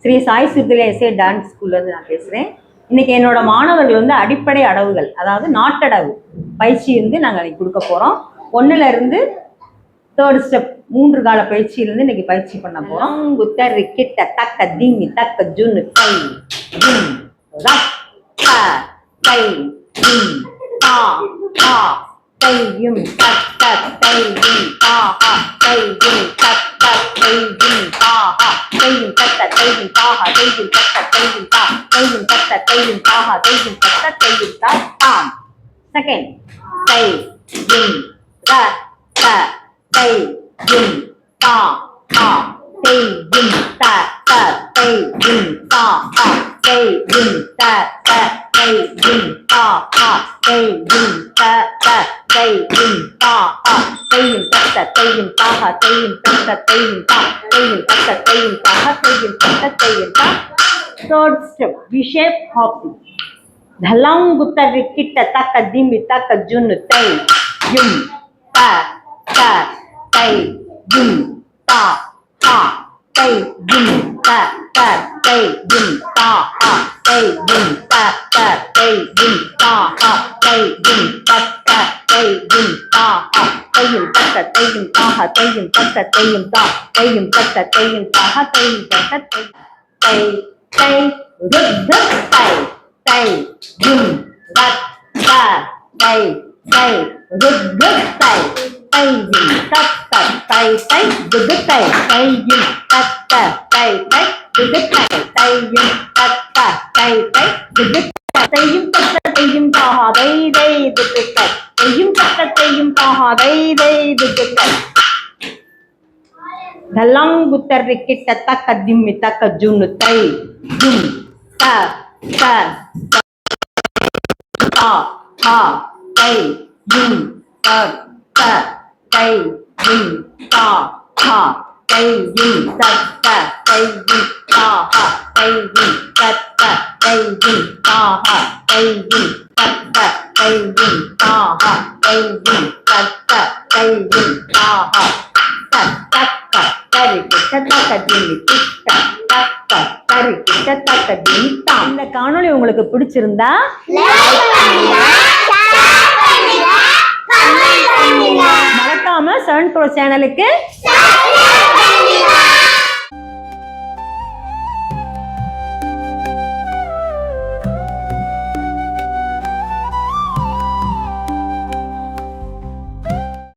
Sri Sai சித்திலேசே dance ஸ்கூல்லேருந்து நான் பேசுகிறேன். இன்னைக்கு என்னோட மாணவர்கள் வந்து அடிப்படை அடவுகள், அதாவது நாட்டடவு பயிற்சி வந்து நாங்கள் கொடுக்க போகிறோம். 1ல இருந்து 3rd ஸ்டெப் 3 கால பயிற்சியிலேருந்து இன்னைக்கு பயிற்சி பண்ண போகிறோம். குத்தரி கிட்ட தக்க திம்மி தக்க ஜுன்னு கை ஜும் ரக்க கை ஜும் தா தா கை யும் தக்க கை யும் தா ஹா கை யும் தக்க கை யும் தா ஹா கை யும் தக்க கை யும் தா ஹா கை யும் தக்க கை யும் தா கை யும் தக்க கை யும் தா ஹா கை யும் தக்க கை யும் தா தாம். செகண்ட் கை யும் ரக்க கை யும் தா ஹா கை யும் தக்க கை யும் தா ஹா கை யும் தக்க கை யும் தா ஹா கை யும் தக்க கை யும் தா ஹா கை யும் தக்க கை யும் தா ஹா கை யும் தக்க கை யும் தா கை யும் தக்க கை யும் தா ஹா கை யும் தக்க கை யும் தா. 3rd step V shape hopping. धलांगुतरि किट्ट तक दिमि तक जुन तै युम ता ता तै युम ता हा तै युम ता ता तै युम ता हा तै युम ता ता तै युम ता हा तै युम ता ता तै युम ता हा तै युम तक तै युम ता हा तै युम तक तै युम ता तै युम तक तै युम ता हा तै युम तक तै तै तै रुद्ध तै तै yum rat ta tay tay rut rut tay tay yin tat tat tay tay rut rut tay tay yin tat tat tay tay rut rut tay tay yin tat tat tay tay rut rut tay yin tat tat tay yin ta ha tay tay rut rut tay tay yin tat tat tay yin ta ha tay tay rut rut tay. धलांगुतरि किट्ट तक दिम्मि तक जुन तै जुम ता ता ha tay yum ta ta tay yum ta ha tay yum ta ta tay yum ta ha tay yum ta ta tay yum ta ha tay yum ta ta tay yum ta ha tay yum ta ta tay yum ta ha ta ta ta tari kitta taka dimi kitta taka tari kitta taka dimi ta. இந்த காணொளி உங்களுக்கு பிடிச்சிருந்தா மறக்காம 7 Pro சேனலுக்கு